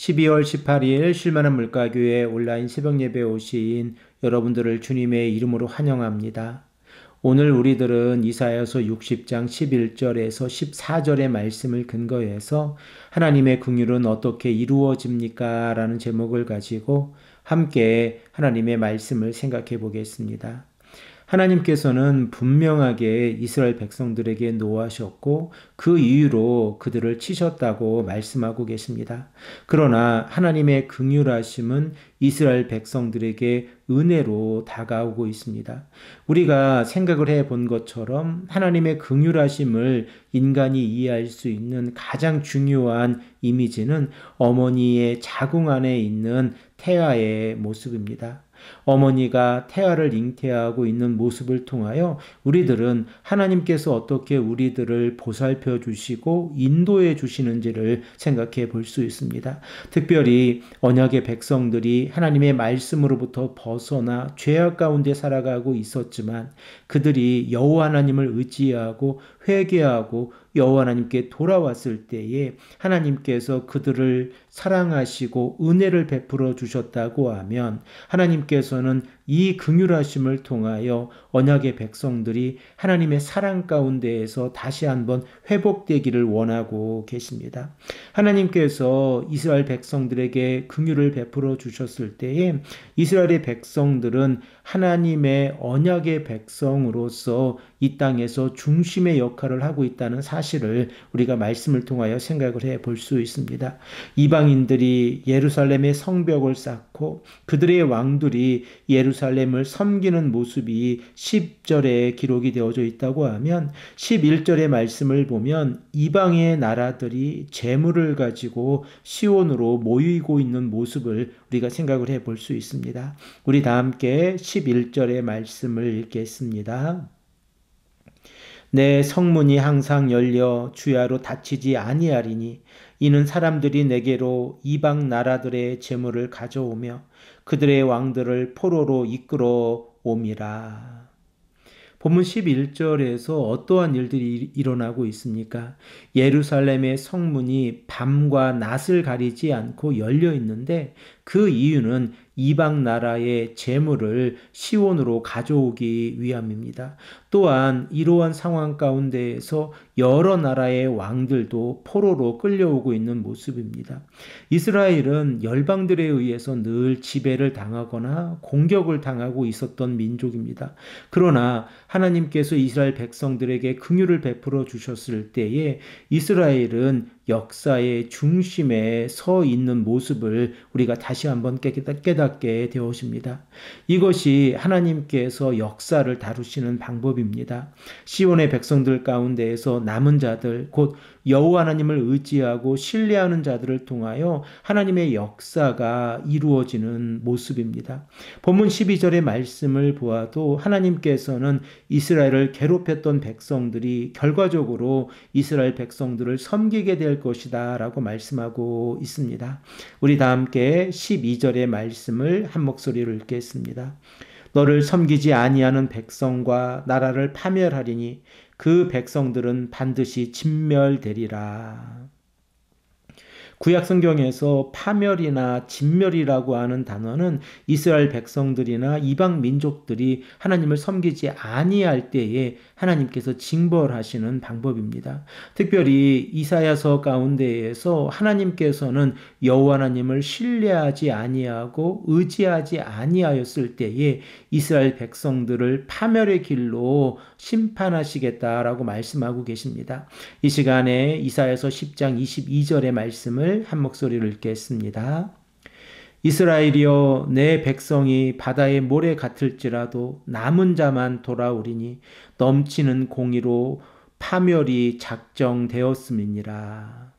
12월 18일 쉴만한 물가교회 온라인 새벽 예배 오신 여러분들을 주님의 이름으로 환영합니다. 오늘 우리들은 이사야서 60장 11절에서 14절의 말씀을 근거해서 하나님의 긍휼은 어떻게 이루어집니까? 라는 제목을 가지고 함께 하나님의 말씀을 생각해 보겠습니다. 하나님께서는 분명하게 이스라엘 백성들에게 노하셨고 그 이유로 그들을 치셨다고 말씀하고 계십니다. 그러나 하나님의 긍휼하심은 이스라엘 백성들에게 은혜로 다가오고 있습니다. 우리가 생각을 해본 것처럼 하나님의 긍휼하심을 인간이 이해할 수 있는 가장 중요한 이미지는 어머니의 자궁 안에 있는 태아의 모습입니다. 어머니가 태아를 잉태하고 있는 모습을 통하여 우리들은 하나님께서 어떻게 우리들을 보살펴 주시고 인도해 주시는지를 생각해 볼 수 있습니다. 특별히 언약의 백성들이 하나님의 말씀으로부터 벗어나 죄악 가운데 살아가고 있었지만 그들이 여호와 하나님을 의지하고 회개하고 여호와 하나님께 돌아왔을 때에 하나님께서 그들을 사랑하시고 은혜를 베풀어 주셨다고 하면 하나님께서는 이 긍휼하심을 통하여 언약의 백성들이 하나님의 사랑 가운데에서 다시 한번 회복되기를 원하고 계십니다. 하나님께서 이스라엘 백성들에게 긍휼을 베풀어 주셨을 때에 이스라엘의 백성들은 하나님의 언약의 백성으로서 이 땅에서 중심의 역할을 하고 있다는 사실을 우리가 말씀을 통하여 생각을 해 볼 수 있습니다. 이방인들이 예루살렘의 성벽을 쌓고 그들의 왕들이 예루살렘을 섬기는 모습이 10절에 기록이 되어져 있다고 하면 11절의 말씀을 보면 이방의 나라들이 재물을 가지고 시온으로 모이고 있는 모습을 우리가 생각을 해 볼 수 있습니다. 우리 다 함께 11절의 말씀을 읽겠습니다. 내 성문이 항상 열려 주야로 닫히지 아니하리니 이는 사람들이 내게로 이방 나라들의 재물을 가져오며 그들의 왕들을 포로로 이끌어 옴이라. 본문 11절에서 어떠한 일들이 일어나고 있습니까? 예루살렘의 성문이 밤과 낮을 가리지 않고 열려 있는데 그 이유는 이방 나라의 재물을 시온으로 가져오기 위함입니다. 또한 이러한 상황 가운데에서 여러 나라의 왕들도 포로로 끌려오고 있는 모습입니다. 이스라엘은 열방들에 의해서 늘 지배를 당하거나 공격을 당하고 있었던 민족입니다. 그러나 하나님께서 이스라엘 백성들에게 긍휼을 베풀어 주셨을 때에 이스라엘은 역사의 중심에 서 있는 모습을 우리가 다시 한번 깨닫게 되었습니다. 이것이 하나님께서 역사를 다루시는 방법입니다. 시온의 백성들 가운데에서 남은 자들, 곧 여호와 하나님을 의지하고 신뢰하는 자들을 통하여 하나님의 역사가 이루어지는 모습입니다. 본문 12절의 말씀을 보아도 하나님께서는 이스라엘을 괴롭혔던 백성들이 결과적으로 이스라엘 백성들을 섬기게 될 것이다 라고 말씀하고 있습니다. 우리 다 함께 12절의 말씀을 한 목소리로 읽겠습니다. 너를 섬기지 아니하는 백성과 나라를 파멸하리니 그 백성들은 반드시 진멸되리라. 구약 성경에서 파멸이나 진멸이라고 하는 단어는 이스라엘 백성들이나 이방 민족들이 하나님을 섬기지 아니할 때에 하나님께서 징벌하시는 방법입니다. 특별히 이사야서 가운데에서 하나님께서는 여호와 하나님을 신뢰하지 아니하고 의지하지 아니하였을 때에 이스라엘 백성들을 파멸의 길로 심판하시겠다라고 말씀하고 계십니다. 이 시간에 이사야서 10장 22절의 말씀을 한 목소리로 읽겠습니다. 이스라엘이여 내 백성이 바다의 모래 같을지라도 남은 자만 돌아오리니 넘치는 공의로 파멸이 작정되었음이니라.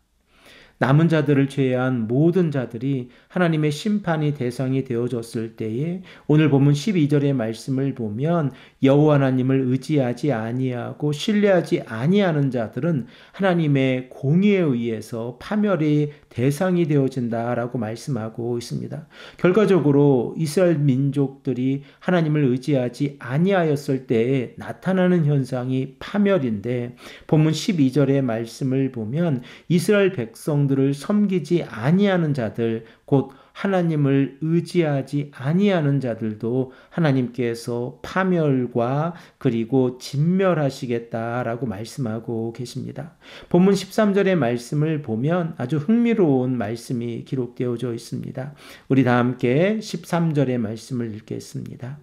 남은 자들을 제외한 모든 자들이 하나님의 심판이 대상이 되어졌을 때에 오늘 본문 12절의 말씀을 보면 여호와 하나님을 의지하지 아니하고 신뢰하지 아니하는 자들은 하나님의 공의에 의해서 파멸의 대상이 되어진다라고 말씀하고 있습니다. 결과적으로 이스라엘 민족들이 하나님을 의지하지 아니하였을 때에 나타나는 현상이 파멸인데 본문 12절의 말씀을 보면 이스라엘 백성 백성들을 섬기지 아니하는 자들, 곧 하나님을 의지하지 아니하는 자들도 하나님께서 파멸과 그리고 진멸하시겠다라고 말씀하고 계십니다. 본문 13절의 말씀을 보면 아주 흥미로운 말씀이 기록되어져 있습니다. 우리 다 함께 13절의 말씀을 읽겠습니다.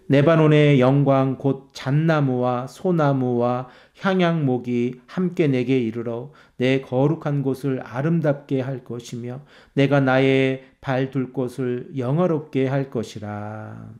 레바논의 영광 곧 잣나무와 소나무와 향양목이 함께 내게 이르러 내 거룩한 곳을 아름답게 할 것이며 내가 나의 발 둘 곳을 영화롭게 할 것이라.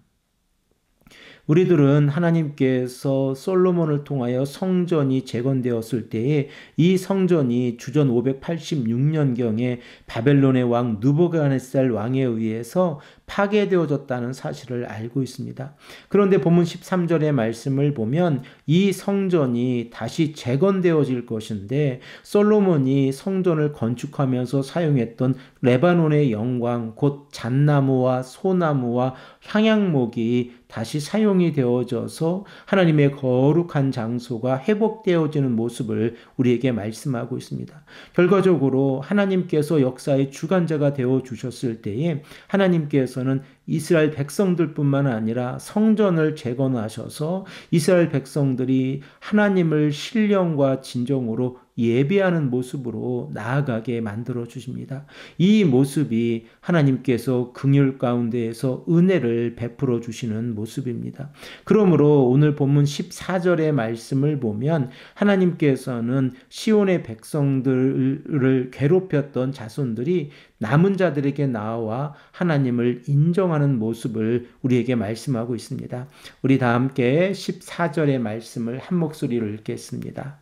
우리들은 하나님께서 솔로몬을 통하여 성전이 재건되었을 때에 이 성전이 주전 586년경에 바벨론의 왕 느부갓네살 왕에 의해서 파괴되어졌다는 사실을 알고 있습니다. 그런데 본문 13절의 말씀을 보면 이 성전이 다시 재건되어질 것인데 솔로몬이 성전을 건축하면서 사용했던 레바논의 영광 곧 잣나무와 소나무와 향양목이 다시 사용이 되어져서 하나님의 거룩한 장소가 회복되어지는 모습을 우리에게 말씀하고 있습니다. 결과적으로 하나님께서 역사의 주관자가 되어 주셨을 때에 하나님께서는 이스라엘 백성들뿐만 아니라 성전을 재건하셔서 이스라엘 백성들이 하나님을 신령과 진정으로 예배하는 모습으로 나아가게 만들어 주십니다. 이 모습이 하나님께서 긍휼 가운데에서 은혜를 베풀어 주시는 모습입니다. 그러므로 오늘 본문 14절의 말씀을 보면 하나님께서는 시온의 백성들을 괴롭혔던 자손들이 남은 자들에게 나와 하나님을 인정하는 모습을 우리에게 말씀하고 있습니다. 우리 다 함께 14절의 말씀을 한 목소리로 읽겠습니다.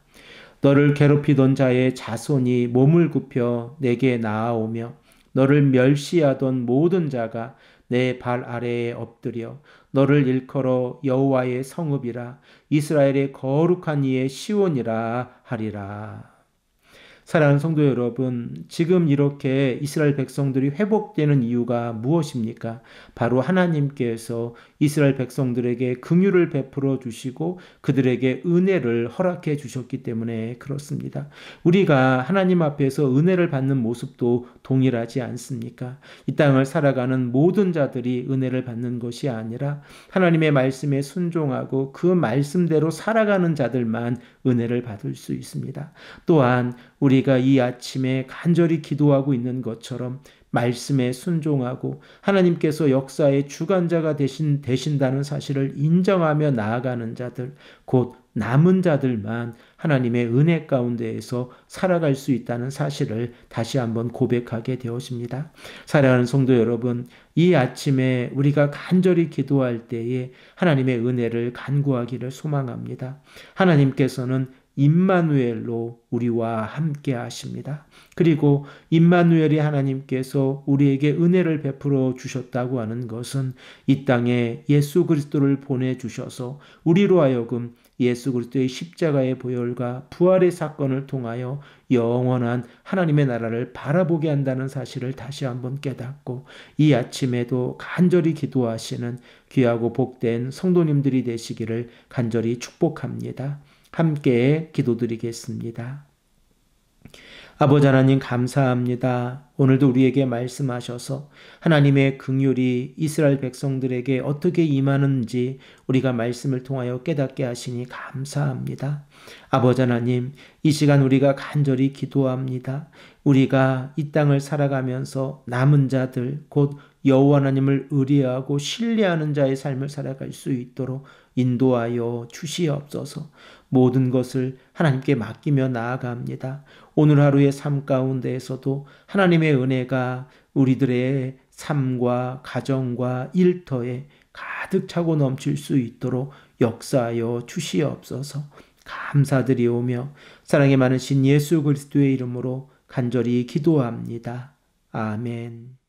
너를 괴롭히던 자의 자손이 몸을 굽혀 내게 나아오며 너를 멸시하던 모든 자가 내 발 아래에 엎드려 너를 일컬어 여호와의 성읍이라 이스라엘의 거룩한 이의 시온이라 하리라. 사랑하는 성도 여러분, 지금 이렇게 이스라엘 백성들이 회복되는 이유가 무엇입니까? 바로 하나님께서 이스라엘 백성들에게 긍휼을 베풀어 주시고 그들에게 은혜를 허락해 주셨기 때문에 그렇습니다. 우리가 하나님 앞에서 은혜를 받는 모습도 동일하지 않습니까? 이 땅을 살아가는 모든 자들이 은혜를 받는 것이 아니라 하나님의 말씀에 순종하고 그 말씀대로 살아가는 자들만 은혜를 받을 수 있습니다. 또한 우리가 이 아침에 간절히 기도하고 있는 것처럼 말씀에 순종하고 하나님께서 역사의 주관자가 되신다는 사실을 인정하며 나아가는 자들, 곧 남은 자들만 하나님의 은혜 가운데에서 살아갈 수 있다는 사실을 다시 한번 고백하게 되었습니다. 사랑하는 성도 여러분, 이 아침에 우리가 간절히 기도할 때에 하나님의 은혜를 간구하기를 소망합니다. 하나님께서는 임마누엘로 우리와 함께 하십니다. 그리고 임마누엘이 하나님께서 우리에게 은혜를 베풀어 주셨다고 하는 것은 이 땅에 예수 그리스도를 보내주셔서 우리로 하여금 예수 그리스도의 십자가의 보혈과 부활의 사건을 통하여 영원한 하나님의 나라를 바라보게 한다는 사실을 다시 한번 깨닫고 이 아침에도 간절히 기도하시는 귀하고 복된 성도님들이 되시기를 간절히 축복합니다. 함께 기도드리겠습니다. 아버지 하나님 감사합니다. 오늘도 우리에게 말씀하셔서 하나님의 긍휼이 이스라엘 백성들에게 어떻게 임하는지 우리가 말씀을 통하여 깨닫게 하시니 감사합니다. 아버지 하나님, 이 시간 우리가 간절히 기도합니다. 우리가 이 땅을 살아가면서 남은 자들, 곧 여호와 하나님을 의뢰하고 신뢰하는 자의 삶을 살아갈 수 있도록 인도하여 주시옵소서. 모든 것을 하나님께 맡기며 나아갑니다. 오늘 하루의 삶 가운데에서도 하나님의 은혜가 우리들의 삶과 가정과 일터에 가득 차고 넘칠 수 있도록 역사하여 주시옵소서. 감사드리오며 사랑이 많으신 예수 그리스도의 이름으로 간절히 기도합니다. 아멘.